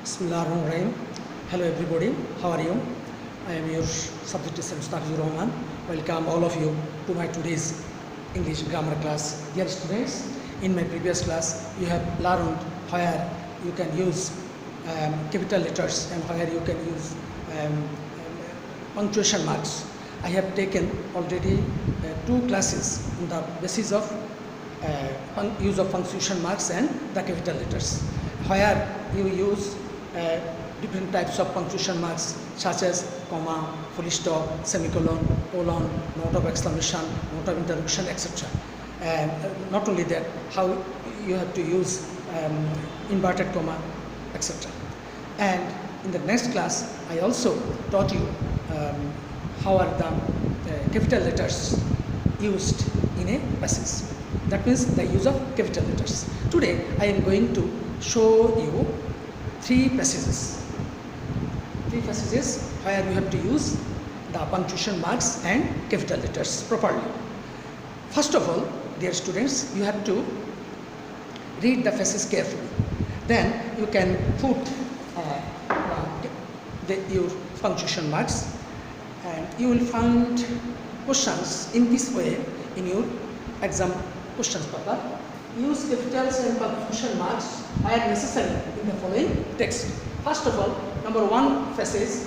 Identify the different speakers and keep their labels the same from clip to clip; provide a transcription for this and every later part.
Speaker 1: Bismillahirrahmanirrahim. Hello everybody, how are you? I am your subject teacher Mustafizur Rahman. Welcome all of you to my today's English grammar class. Dear students, in my previous class you have learned where you can use capital letters and where you can use punctuation marks. I have taken already two classes on the basis of use of punctuation marks and the capital letters, where you use different types of punctuation marks such as comma, full stop, semicolon, colon, note of exclamation, note of interrogation, etc. And not only that, how you have to use inverted comma, etc. And in the next class, I also taught you how are the capital letters used in a passage. That means the use of capital letters. Today, I am going to show you three passages where you have to use the punctuation marks and capital letters properly. First of all, dear students, you have to read the passage carefully. Then you can put your punctuation marks, and you will find questions in this way in your exam questions paper. Use capitals and punctuation marks where necessary in the following text. First of all, number one passage,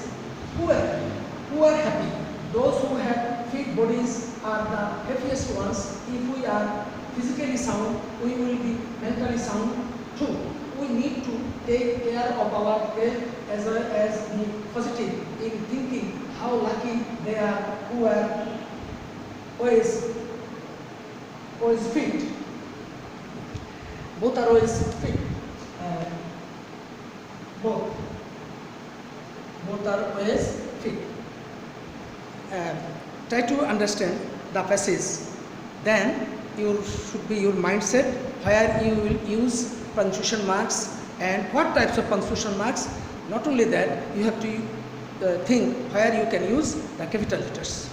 Speaker 1: who are happy. Those who have fit bodies are the happiest ones. If we are physically sound, we will be mentally sound too. We need to take care of our health as well as be positive in thinking how lucky they are who are always fit. Both are always fit. Both are always fit. Try to understand the passage. Then you should be your mindset where you will use punctuation marks and what types of punctuation marks. Not only that, you have to think where you can use the capital letters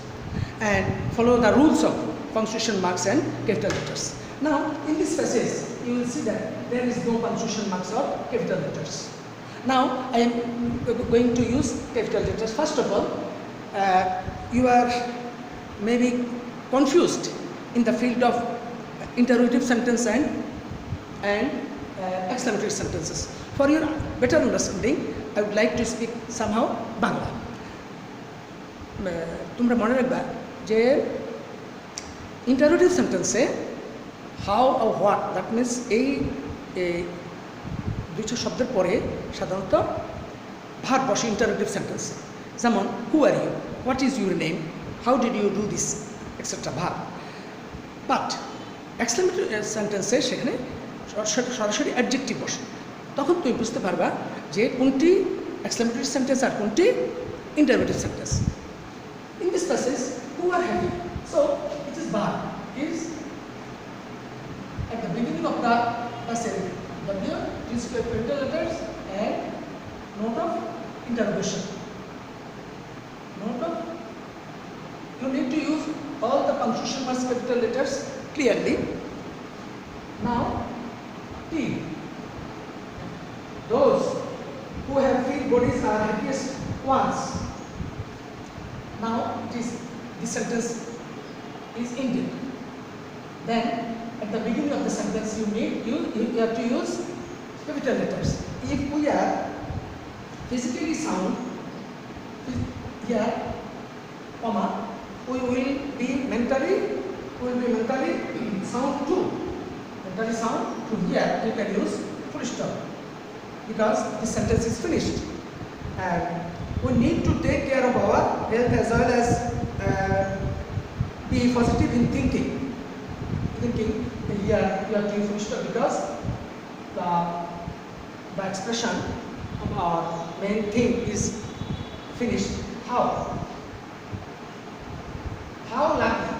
Speaker 1: and follow the rules of punctuation marks and capital letters. Now, in this passage, you will see that there is no punctuation marks or capital letters. Now, I am going to use capital letters. First of all, you are maybe confused in the field of interrogative sentence and exclamatory sentences. For your better understanding, I would like to speak somehow Bangla. তোমরা মনে রাখবা যে interrogative sentence how or what, that means এই দুইটা শব্দের পরে সাধারণত verb বসে interrogative sentence. যেমন who are you, what is your name, how did you do this, etc. Verb. But exclamatory sentence সেখানে সরাসরি অ্যাডজেক্টিভ বসে। তখন তুমি বুঝতে পারবা যে কোনটি exclamatory sentence আর কোনটি interrogative sentence. In this passage, who are happy? So it is verb. Is at the beginning of the passage. W is capital letters and note of interrogation. You need to use all the punctuation marks, capital letters clearly. Now, T. Those who have fit bodies are happiest ones. Now, this sentence is ended. Then, at the beginning of the sentence, you have to use capital letters. If we are physically sound, here, comma, we will be mentally sound too. Mentally sound to here, you can use full stop because this sentence is finished. And we need to take care of our health as well as be positive in thinking. Here you have to use full stop because the expression of our main thing is finished. How lucky.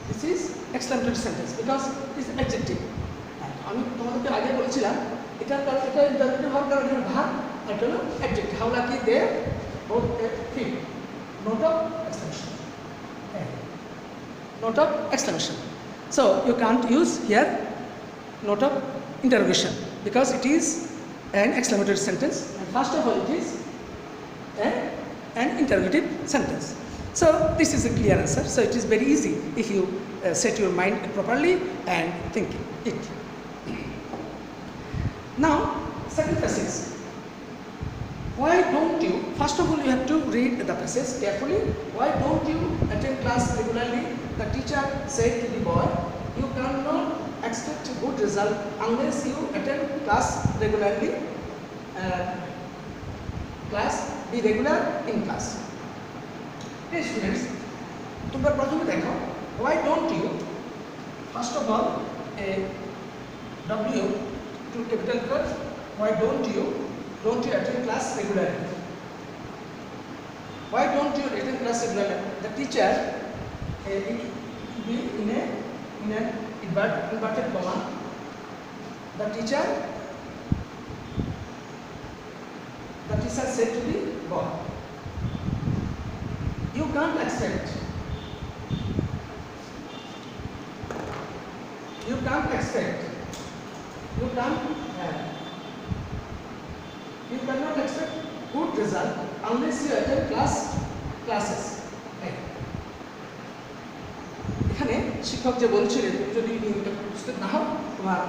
Speaker 1: This is exclamatory sentence because it is adjective. আমি তোমাদেরকে আগে বলেছিলাম এটা ইন্টারপ্রেটিভ হওয়ার কারণে verb আর এটা হলো adjective. How lucky they both fit. Note of exclamation. Note of exclamation. So you can't use here note of interrogation because it is an exclamatory sentence, and first of all it is an interrogative sentence. So this is a clear answer. So it is very easy if you set your mind properly and think it. Now, second passage. Why don't you, first of all you have to read the passage carefully. Why don't you attend class regularly? The teacher said to the boy, you cannot expect a good result unless you attend class regularly. Be regular in class. Hey students, তোমরা প্রথমে দেখো, why don't you, first of all, a W to capital letters, why don't you attend class regularly? Why don't you attend class regularly? The teacher, it will be in an inverted comma. The teacher said to the boy, you can't expect you cannot expect good result unless you attend classes. এখানে শিক্ষক যে বলছিলেন তুমি যদি নিয়মিত উপস্থিত না হও তোমার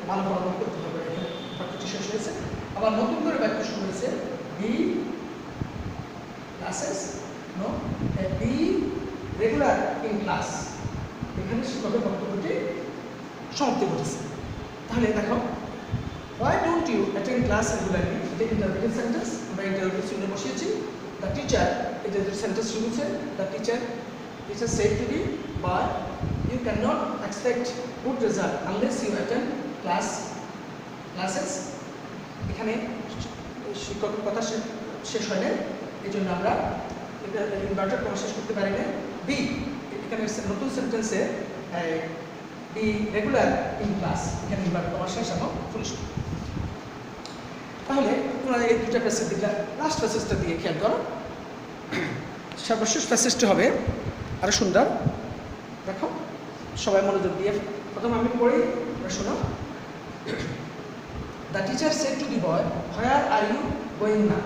Speaker 1: ভালো ফলাফল করতে হবে। এখানে বাক্যটি শেষ হয়েছে, আবার নতুন করে বাক্য শুরু হয়েছে, be classes no be regular in class. এখানে শিক্ষকের বক্তব্যটি সমাপ্তি ঘটেছে। তাহলে দেখো, why don't you attend class regularly? এটা ইন্টারোগেটিভ সেন্টেন্স, আমরা ইন্টারোগেটিভ চিহ্ন বসিয়েছি। দ্য টিচার, এটা যে সেন্টেন্স শুরু হচ্ছে, the teacher said to the boy, you cannot expect good result unless you attend classes. এখানে শিক্ষকের কথা শেষ হয় না, এই জন্য আমরা ইনভার্টেড কমা শেষ করতে পারি না। বি, এখানে নতুন সেন্টেন্সে বি রেগুলার ইন ক্লাস, এখানে ইনভার্টেড কমা শেষ এবং ফুল স্টপ। তাহলে তোমরা এই দুটা প্যাসেজ দিকে লাস্ট প্যাসেজটা দিয়ে খেয়াল করো। সর্বশেষ প্যাসেজটি হবে আরো সুন্দর। দেখো, সবাই মনোযোগ দিয়ে প্রথম আমি পড়ি, শোনো। The teacher said to the boy, where are you going now?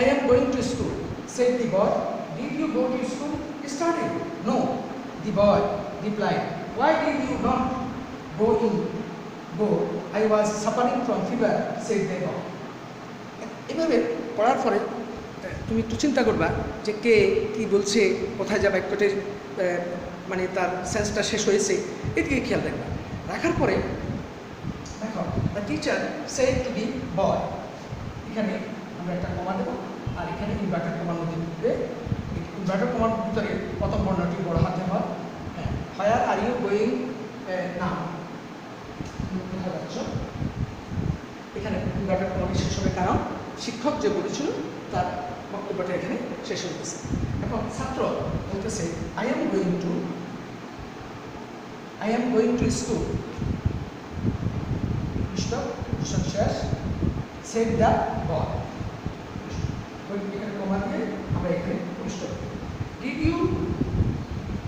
Speaker 1: I am going to school, said the boy. Did you go to school yesterday? No, the boy replied. Why did you not go? I was suffering from fever, said the boy. এভাবে পড়ার পরে তুমি একটু চিন্তা করবা যে কে কি বলছে, কোথায় যা বাক্যটির মানে তার সেন্সটা শেষ হয়েছে, এদিকে খেয়াল রাখবা। রাখার পরে দেখো, the teacher said to the boy, এখানে আমরা একটা কমা দেবো, আর এখানে ইনভার্টেড কমার মধ্যে ইনভার্টেড কমার ভিতরে প্রথম বর্ণটি বড় হাতে হয়। হ্যাঁ, হোয়ার আর ইউ গোয়িং নাও, দেখা যাচ্ছ এখানে ইনভার্টেড কমাটি শেষ হবে, কারণ শিক্ষক যে বলেছিল তার বক্তব্যটা এখানে শেষ হয়ে গেছে। এখন ছাত্র বলতেছে, I am going to school, শেষ, সেড দ্য বয়, এখানে কমা দিয়ে আমরা এখানে স্টপ। ডিড ইউ,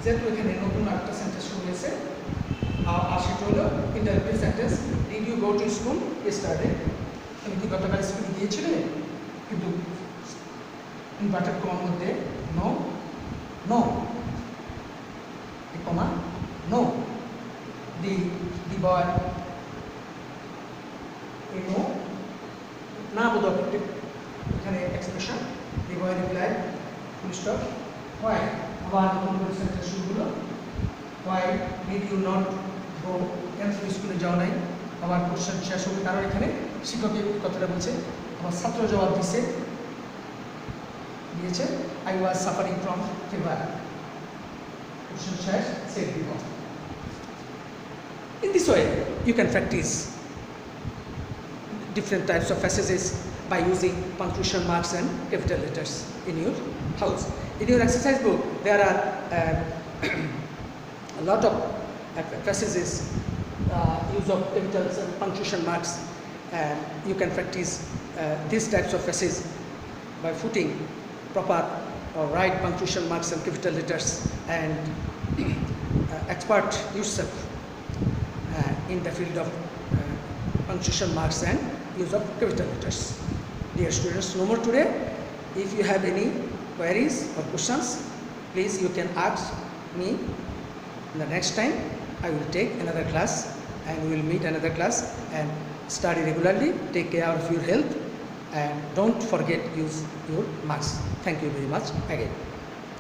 Speaker 1: যেহেতু এখানে নতুন একটা সেন্টেন্স শুরু হয়েছে, আর সেটা হলো interview sentence. Did you go to school yesterday, তুমি কি গতকাল স্কুলে গিয়েছিলে? কিন্তু ইনভার্টেড কমার মধ্যে নো কমা নো, দি বয়, এই নো না বোধক এখানে expression, the boy replied, full stop. Why, আবার নতুন করে সেন্টেন্স শুরু হলো, why did you not go, কেন তুমি স্কুলে যাও নাই, আবার কোশ্চেন শেষ হবে, কারণ এখানে শিক্ষক এই কথাটা বলছে। আবার ছাত্র জবাব দিয়েছে, I was suffering from fever. Question শেষ, said the boy. In this way, you can practice different types of passages by using punctuation marks and capital letters in your house. In your exercise book, there are a lot of passages, use of capitals and punctuation marks, and you can practice these types of passages by putting proper or right punctuation marks and capital letters, and expert yourself in the field of punctuation marks and use of capital letters. Dear students, no more today. If you have any queries or questions, please you can ask me. The next time I will take another class and we will meet another class and study regularly. Take care of your health and don't forget use your mask. Thank you very much again.